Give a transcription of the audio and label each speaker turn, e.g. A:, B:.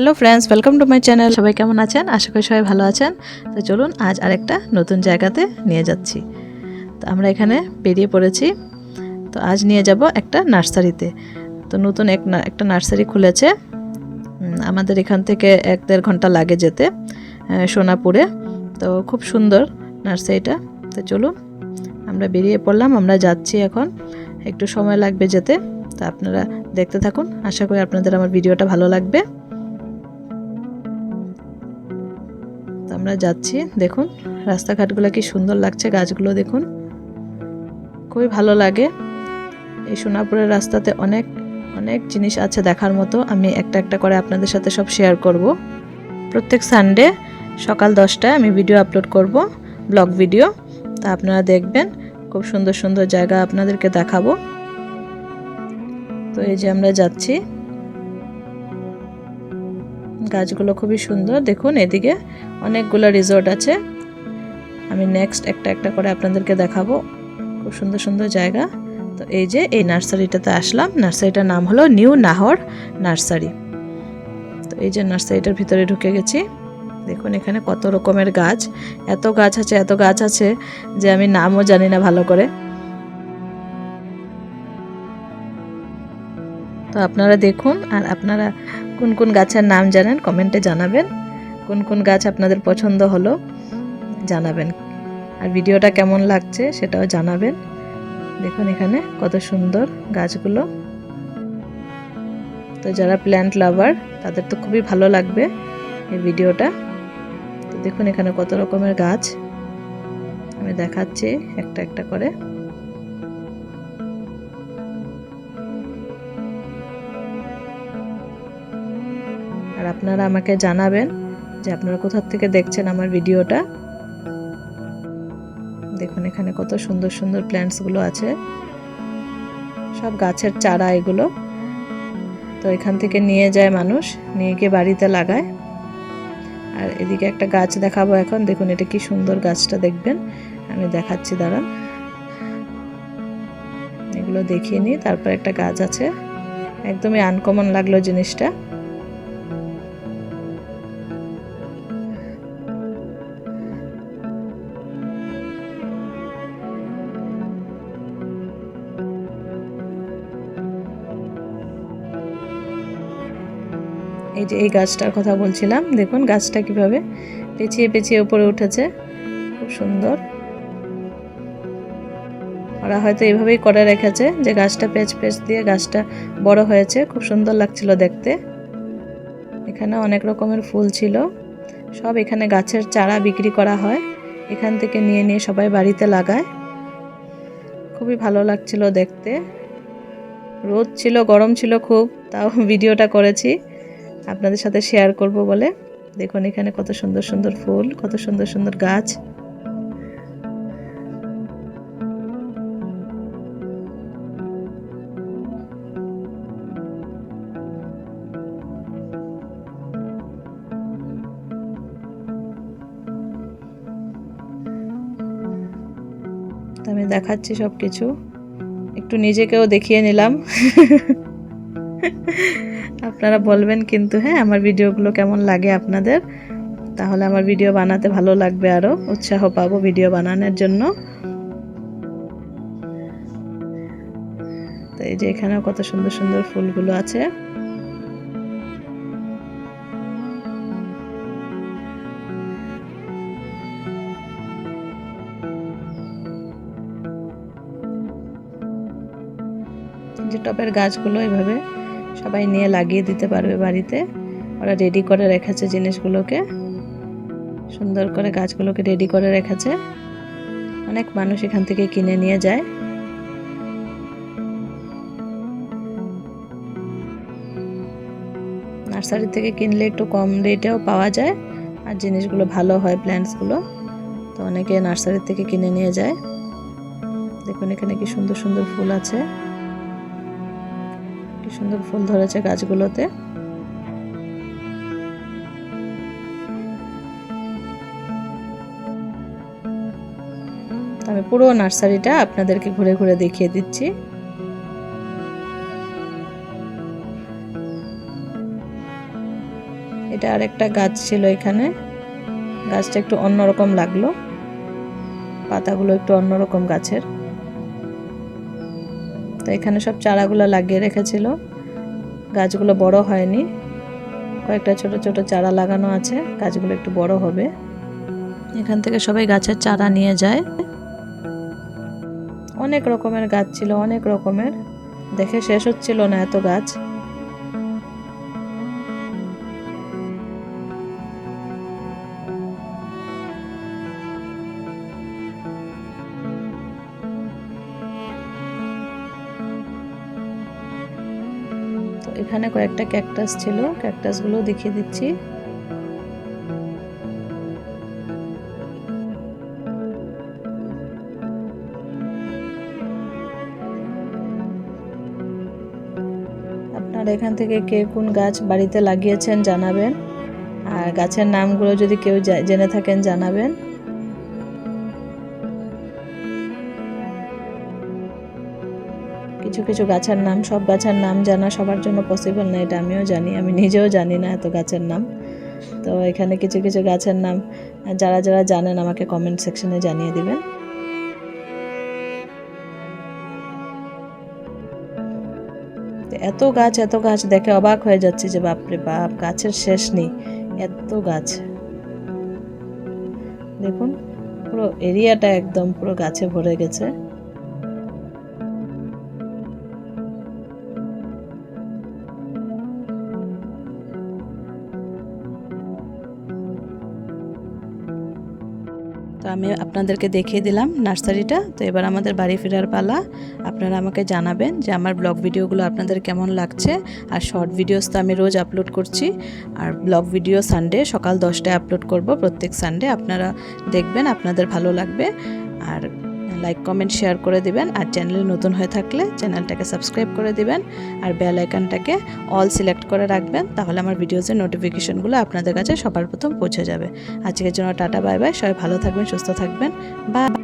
A: Hello friends, welcome to my channel. সবাই কেমন আছেন? আশা করি সবাই ভালো আছেন। তো চলুন আজ আরেকটা নতুন জায়গাতে নিয়ে যাচ্ছি। তো আমরা এখানে বেরিয়ে পড়েছি। তো আজ নিয়ে যাব একটা নার্সারিতে। তো নতুন একটা নার্সারি খুলেছে। আমাদের এখান থেকে 1-1.5 ঘন্টা লাগে যেতে সোনাপুরে। তো খুব সুন্দর নার্সারিটা। তো চলুন আমরা বেরিয়ে পড়লাম, আমরা যাচ্ছি এখন। একটু সময় লাগবে যেতে। তো আপনারা দেখতে থাকুন, আশা করি আপনাদের আমার ভিডিওটা ভালো লাগবে। আমরা যাচ্ছি, দেখুন রাস্তাঘাটগুলো কি সুন্দর লাগছে, গাছগুলো দেখুন, খুবই ভালো লাগে। এই সোনাপুরের রাস্তাতে অনেক অনেক জিনিস আছে দেখার মতো। আমি একটা একটা করে আপনাদের সাথে সব শেয়ার করব। প্রত্যেক সানডে সকাল 10টায় আমি ভিডিও আপলোড করব, ব্লগ ভিডিও। তা আপনারা দেখবেন, খুব সুন্দর সুন্দর জায়গা আপনাদেরকে দেখাবো। তো এই যে আমরা যাচ্ছি, গাছগুলো খুবই সুন্দর দেখুন। এদিকে অনেকগুলো রিসোর্ট আছে, আমি নেক্সট একটা একটা করে আপনাদেরকে দেখাবো। খুব সুন্দর সুন্দর জায়গা। তো এই যে এই নার্সারিটাতে আসলাম, নার্সারিটার নাম হলো নিউ নাহর নার্সারি। তো এই যে নার্সারিটার ভিতরে ঢুকে গেছি। দেখুন এখানে কত রকমের গাছ, এত গাছ আছে যে আমি নামও জানি না ভালো করে। তো আপনারা দেখুন, আর আপনারা কোন কোন গাছের নাম জানেন কমেন্টে জানাবেন। কোন কোন গাছ আপনাদের পছন্দ হলো জানাবেন, আর ভিডিওটা কেমন লাগছে সেটাও জানাবেন। দেখুন এখানে কত সুন্দর গাছগুলো। তো যারা প্ল্যান্ট লাভার তাদের তো খুবই ভালো লাগবে এই ভিডিওটা। তো দেখুন এখানে কত রকমের গাছ আমি দেখাচ্ছি একটা একটা করে। আর আপনারা আমাকে জানাবেন যে আপনারা কোথা থেকে দেখছেন আমার ভিডিওটা। দেখুন এখানে কত সুন্দর সুন্দর প্ল্যান্টসগুলো আছে, সব গাছের চারা এগুলো। তো এখান থেকে নিয়ে যায় মানুষ, নিয়ে গিয়ে বাড়িতে লাগায়। আর এদিকে একটা গাছ দেখাবো এখন, দেখুন এটা কি সুন্দর গাছটা, দেখবেন আমি দেখাচ্ছি, দাঁড়ান এগুলো দেখিয়ে নিই। তারপর একটা গাছ আছে, একদমই আনকমন লাগলো জিনিসটা। এই যে এই গাছটার কথা বলছিলাম, দেখুন গাছটা কিভাবে পেঁচিয়ে পেঁচিয়ে উপরে উঠেছে, খুব সুন্দর। ওরা হয়তো এইভাবেই করে রেখেছে যে গাছটা পেঁচ পেঁচ দিয়ে গাছটা বড় হয়েছে, খুব সুন্দর লাগছিল দেখতে। এখানে অনেক রকমের ফুল ছিল, সব এখানে গাছের চারা বিক্রি করা হয়, এখান থেকে নিয়ে নিয়ে সবাই বাড়িতে লাগায়। খুবই ভালো লাগছিল দেখতে। রোদ ছিল, গরম ছিল খুব, তাও ভিডিওটা করেছি আপনাদের সাথে শেয়ার করব বলে। দেখুন এখানে কত সুন্দর সুন্দর ফুল, কত সুন্দর সুন্দর গাছ। আমি দেখাচ্ছি সব কিছু, একটু নিজেকেও দেখিয়ে নিলাম। আপনারা বলবেন কিন্তু, হ্যাঁ আমার ভিডিওগুলো কেমন লাগে আপনাদের, তাহলে আমার ভিডিও বানাতে ভালো লাগবে, আরো উৎসাহ পাবো ভিডিও বানানোর জন্য। তো এই যে এখানেও কত সুন্দর সুন্দর ফুলগুলো আছে। যে টবের গাছগুলো এভাবে সবাই নিয়ে লাগিয়ে দিতে পারবে বাড়িতে। ওরা রেডি করে রেখেছে জিনিসগুলোকে, সুন্দর করে গাছগুলোকে রেডি করে রেখেছে। অনেক মানুষ এখান থেকে কিনে নিয়ে যায়। নার্সারি থেকে কিনলে একটু কম রেটেও পাওয়া যায়, আর জিনিসগুলো ভালো হয় প্ল্যান্টসগুলো। তো অনেকে নার্সারি থেকে কিনে নিয়ে যায়। দেখুন এখানে কি সুন্দর সুন্দর ফুল আছে, কি সুন্দর ফুল ধরেছে গাছগুলোতে। আমি পুরো নার্সারিটা আপনাদেরকে ঘুরে ঘুরে দেখিয়ে দিচ্ছি। এটা আরেকটা গাছ ছিল এখানে, গাছটা একটু অন্যরকম লাগলো, পাতাগুলো একটু অন্যরকম গাছের। তো এখানে সব চারাগুলো লাগিয়ে রেখেছিল, গাছগুলো বড় হয়নি, কয়েকটা ছোট ছোট চারা লাগানো আছে, গাছগুলো একটু বড় হবে। এখান থেকে সবাই গাছের চারা নিয়ে যায়। অনেক রকমের গাছ ছিল, অনেক রকমের, দেখে শেষ হচ্ছিল না এত গাছ। তো এখানে কয়েকটা ক্যাকটাস ছিল, ক্যাকটাসগুলো দেখিয়ে দিচ্ছি। আপনারা এখান থেকে কে কোন গাছ বাড়িতে লাগিয়েছেন জানাবেন, আর গাছের নামগুলো যদি কেউ জেনে থাকেন জানাবেন। কিছু কিছু গাছের নাম, সব গাছের নাম জানা সবার জন্য পসিবল না, এটা আমিও জানি, আমি নিজেও জানি না এত গাছের নাম। তো এখানে কিছু কিছু গাছের নাম যারা যারা জানেন আমাকে কমেন্ট সেকশনে জানিয়ে দিবেন। এত গাছ দেখে অবাক হয়ে যাচ্ছে যে বাপরে বাপ, গাছের শেষ নেই, এত গাছ। দেখুন পুরো এরিয়াটা একদম পুরো গাছে ভরে গেছে। তো আমি আপনাদেরকে দেখিয়ে দিলাম নার্সারিটা। তো এবার আমাদের বাড়ি ফেরার পালা। আপনারা আমাকে জানাবেন যে আমার ব্লগ ভিডিওগুলো আপনাদের কেমন লাগছে। আর শর্ট ভিডিওস তো আমি রোজ আপলোড করছি, আর ব্লগ ভিডিও সানডে সকাল 10টায় আপলোড করব, প্রত্যেক সানডে। আপনারা দেখবেন, আপনাদের ভালো লাগবে। আর লাইক কমেন্ট শেয়ার করে দিবেন, আর চ্যানেলে নতুন হয়ে থাকলে চ্যানেলটাকে সাবস্ক্রাইব করে দিবেন, আর বেল আইকনটাকে অল সিলেক্ট করে রাখবেন, তাহলে আমার ভিডিওসের নোটিফিকেশনগুলো আপনাদের কাছে সবার প্রথম পৌঁছে যাবে। আজকের জন্য টাটা, বাই বাই, সবাই ভালো থাকবেন, সুস্থ থাকবেন, বাই।